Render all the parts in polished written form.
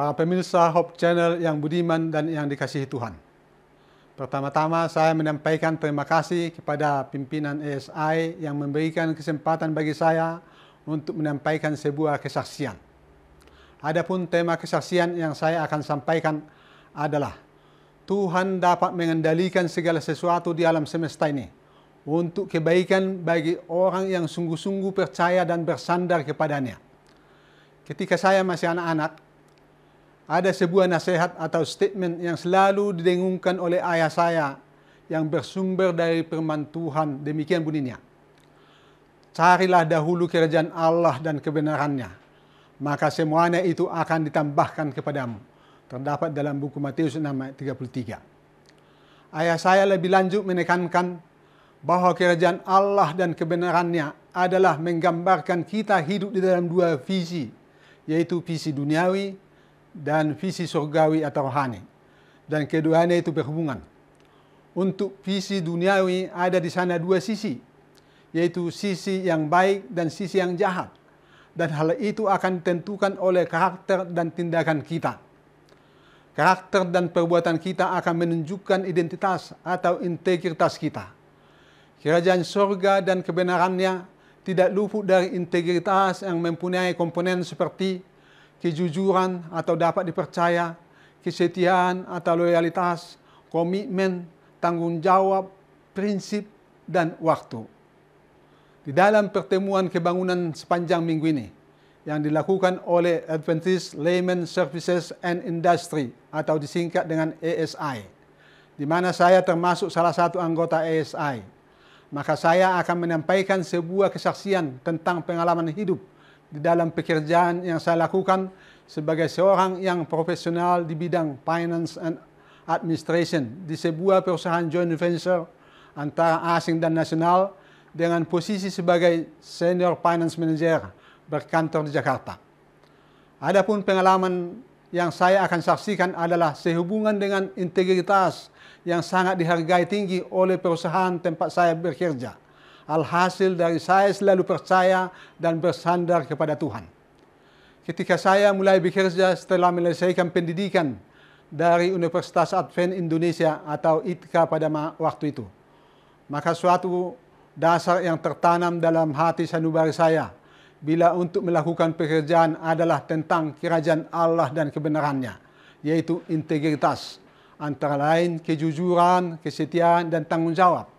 para pemirsa Hope Channel yang budiman dan yang dikasihi Tuhan. Pertama-tama saya menyampaikan terima kasih kepada pimpinan ASI yang memberikan kesempatan bagi saya untuk menyampaikan sebuah kesaksian. Adapun tema kesaksian yang saya akan sampaikan adalah Tuhan dapat mengendalikan segala sesuatu di alam semesta ini untuk kebaikan bagi orang yang sungguh-sungguh percaya dan bersandar kepadanya. Ketika saya masih anak-anak, ada sebuah nasihat atau statement yang selalu didengungkan oleh ayah saya yang bersumber dari firman Tuhan. Demikian bunyinya. Carilah dahulu kerajaan Allah dan kebenarannya, maka semuanya itu akan ditambahkan kepadamu. Terdapat dalam buku Matius 6 ayat 33. Ayah saya lebih lanjut menekankan bahwa kerajaan Allah dan kebenarannya adalah menggambarkan kita hidup di dalam dua visi, yaitu visi duniawi dan visi surgawi atau rohani. Dan keduanya itu berhubungan. Untuk visi duniawi ada di sana dua sisi, yaitu sisi yang baik dan sisi yang jahat. Dan hal itu akan ditentukan oleh karakter dan tindakan kita. Karakter dan perbuatan kita akan menunjukkan identitas atau integritas kita. Kerajaan surga dan kebenarannya tidak luput dari integritas yang mempunyai komponen seperti kejujuran atau dapat dipercaya, kesetiaan atau loyalitas, komitmen, tanggung jawab, prinsip, dan waktu. Di dalam pertemuan kebangunan sepanjang minggu ini, yang dilakukan oleh Adventist Layman Services and Industry atau disingkat dengan ASI, di mana saya termasuk salah satu anggota ASI, maka saya akan menyampaikan sebuah kesaksian tentang pengalaman hidup di dalam pekerjaan yang saya lakukan sebagai seorang yang profesional di bidang finance and administration di sebuah perusahaan joint venture antara asing dan nasional dengan posisi sebagai senior finance manager berkantor di Jakarta. Adapun pengalaman yang saya akan saksikan adalah sehubungan dengan integritas yang sangat dihargai tinggi oleh perusahaan tempat saya bekerja. Alhasil dari saya selalu percaya dan bersandar kepada Tuhan. Ketika saya mulai bekerja setelah menyelesaikan pendidikan dari Universitas Advent Indonesia atau ITKA pada waktu itu, maka suatu dasar yang tertanam dalam hati sanubari saya bila untuk melakukan pekerjaan adalah tentang kerajaan Allah dan kebenarannya, yaitu integritas, antara lain kejujuran, kesetiaan, dan tanggung jawab.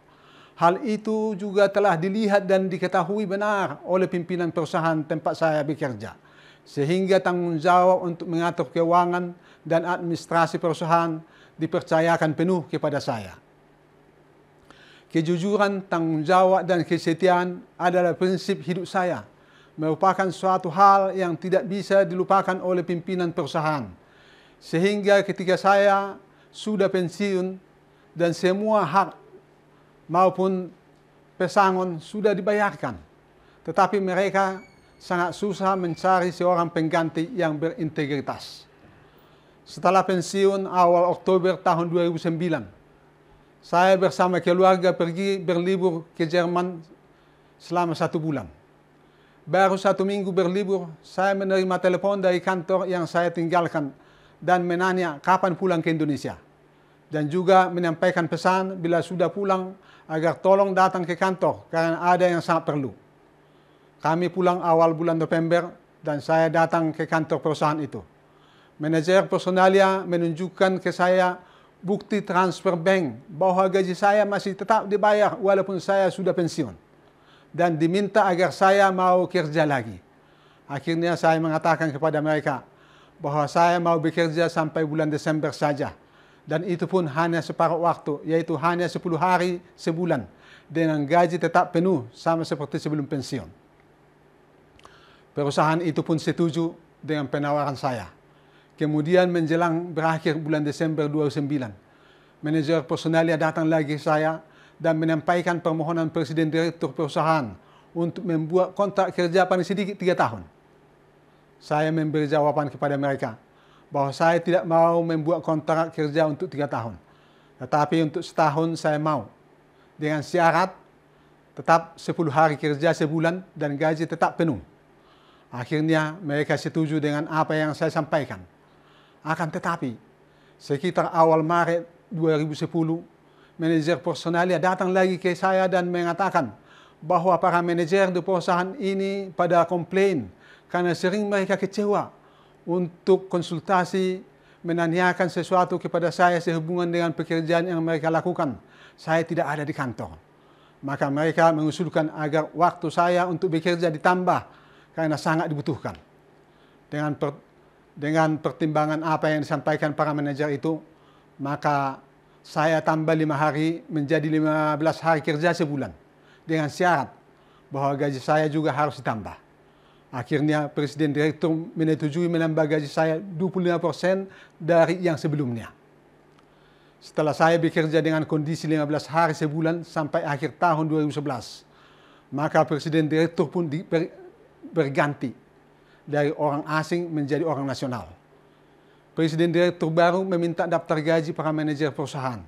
Hal itu juga telah dilihat dan diketahui benar oleh pimpinan perusahaan tempat saya bekerja, sehingga tanggung jawab untuk mengatur keuangan dan administrasi perusahaan dipercayakan penuh kepada saya. Kejujuran, tanggung jawab, dan kesetiaan adalah prinsip hidup saya, merupakan suatu hal yang tidak bisa dilupakan oleh pimpinan perusahaan. Sehingga ketika saya sudah pensiun dan semua hak maupun pesangon sudah dibayarkan, tetapi mereka sangat susah mencari seorang pengganti yang berintegritas. Setelah pensiun awal Oktober tahun 2009, saya bersama keluarga pergi berlibur ke Jerman selama 1 bulan. Baru 1 minggu berlibur, saya menerima telepon dari kantor yang saya tinggalkan dan menanya kapan pulang ke Indonesia. Dan juga menyampaikan pesan bila sudah pulang agar tolong datang ke kantor karena ada yang sangat perlu. Kami pulang awal bulan November dan saya datang ke kantor perusahaan itu. Manajer personalia menunjukkan ke saya bukti transfer bank bahwa gaji saya masih tetap dibayar walaupun saya sudah pensiun. Dan diminta agar saya mau kerja lagi. Akhirnya saya mengatakan kepada mereka bahwa saya mau bekerja sampai bulan Desember saja. Dan itu pun hanya separuh waktu, yaitu hanya 10 hari sebulan, dengan gaji tetap penuh sama seperti sebelum pensiun. Perusahaan itu pun setuju dengan penawaran saya. Kemudian menjelang berakhir bulan Desember 2009, manajer personalia datang lagi saya dan menyampaikan permohonan Presiden Direktur Perusahaan untuk membuat kontrak kerja paling sedikit 3 tahun. Saya memberi jawaban kepada mereka bahwa saya tidak mau membuat kontrak kerja untuk 3 tahun. Tetapi untuk setahun saya mau. Dengan syarat tetap 10 hari kerja sebulan dan gaji tetap penuh. Akhirnya mereka setuju dengan apa yang saya sampaikan. Akan tetapi, sekitar awal Maret 2010, manajer personalia datang lagi ke saya dan mengatakan bahwa para manajer di perusahaan ini pada komplain karena sering mereka kecewa untuk konsultasi menanyakan sesuatu kepada saya sehubungan dengan pekerjaan yang mereka lakukan. Saya tidak ada di kantor. Maka mereka mengusulkan agar waktu saya untuk bekerja ditambah karena sangat dibutuhkan. Dengan pertimbangan apa yang disampaikan para manajer itu, maka saya tambah 5 hari menjadi 15 hari kerja sebulan dengan syarat bahwa gaji saya juga harus ditambah. Akhirnya Presiden Direktur menyetujui menambah gaji saya 25% dari yang sebelumnya. Setelah saya bekerja dengan kondisi 15 hari sebulan sampai akhir tahun 2011, maka Presiden Direktur pun berganti dari orang asing menjadi orang nasional. Presiden Direktur baru meminta daftar gaji para manajer perusahaan.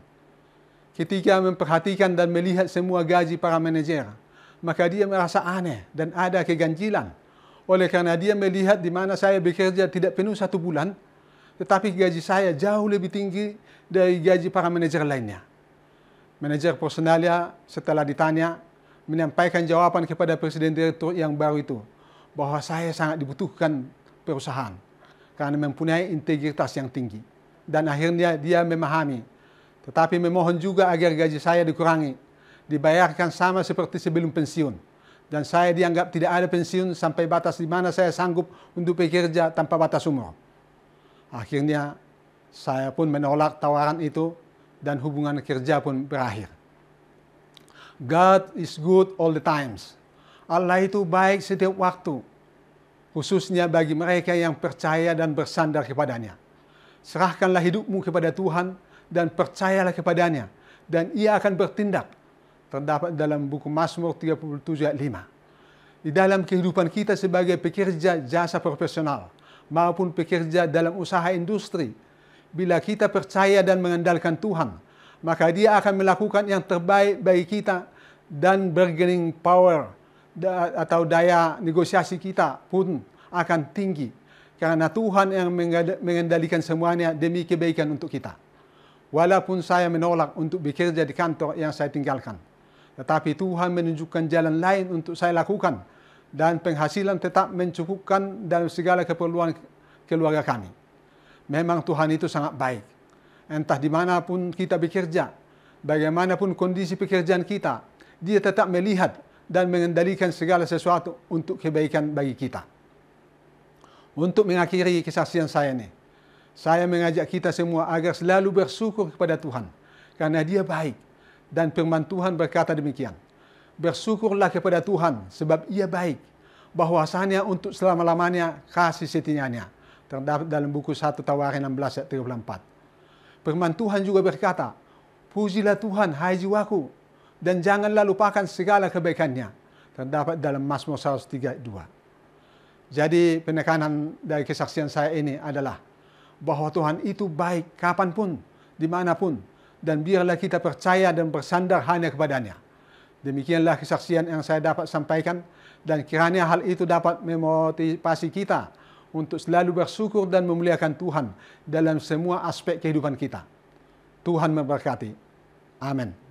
Ketika memperhatikan dan melihat semua gaji para manajer, maka dia merasa aneh dan ada keganjilan. Oleh karena dia melihat di mana saya bekerja tidak penuh 1 bulan, tetapi gaji saya jauh lebih tinggi dari gaji para manajer lainnya. Manajer personalia setelah ditanya, menyampaikan jawaban kepada Presiden Direktur yang baru itu, bahwa saya sangat dibutuhkan perusahaan, karena mempunyai integritas yang tinggi. Dan akhirnya dia memahami, tetapi memohon juga agar gaji saya dikurangi, dibayarkan sama seperti sebelum pensiun. Dan saya dianggap tidak ada pensiun sampai batas di mana saya sanggup untuk bekerja tanpa batas umur. Akhirnya saya pun menolak tawaran itu dan hubungan kerja pun berakhir. God is good all the times. Allah itu baik setiap waktu, khususnya bagi mereka yang percaya dan bersandar kepadanya. Serahkanlah hidupmu kepada Tuhan dan percayalah kepadanya, dan Ia akan bertindak. Terdapat dalam buku Mazmur 37 ayat 5. Di dalam kehidupan kita sebagai pekerja jasa profesional maupun pekerja dalam usaha industri, bila kita percaya dan mengandalkan Tuhan, maka Dia akan melakukan yang terbaik bagi kita, dan bargaining power atau daya negosiasi kita pun akan tinggi, karena Tuhan yang mengendalikan semuanya demi kebaikan untuk kita. Walaupun saya menolak untuk bekerja di kantor yang saya tinggalkan, tetapi Tuhan menunjukkan jalan lain untuk saya lakukan, dan penghasilan tetap mencukupkan dalam segala keperluan keluarga kami. Memang Tuhan itu sangat baik. Entah dimanapun kita bekerja, bagaimanapun kondisi pekerjaan kita, Dia tetap melihat dan mengendalikan segala sesuatu untuk kebaikan bagi kita. Untuk mengakhiri kesaksian saya ini, saya mengajak kita semua agar selalu bersyukur kepada Tuhan, karena Dia baik. Dan firman Tuhan berkata demikian, bersyukurlah kepada Tuhan sebab Ia baik, bahwasanya untuk selama-lamanya kasih setianya. Terdapat dalam buku 1 Tawarin 16 ayat 34. Firman Tuhan juga berkata, pujilah Tuhan hai jiwaku, dan janganlah lupakan segala kebaikannya. Terdapat dalam Mazmur 103 ayat 2. Jadi penekanan dari kesaksian saya ini adalah bahwa Tuhan itu baik kapanpun, dimanapun, dan biarlah kita percaya dan bersandar hanya kepadanya. Demikianlah kesaksian yang saya dapat sampaikan, dan kiranya hal itu dapat memotivasi kita untuk selalu bersyukur dan memuliakan Tuhan dalam semua aspek kehidupan kita. Tuhan memberkati. Amin.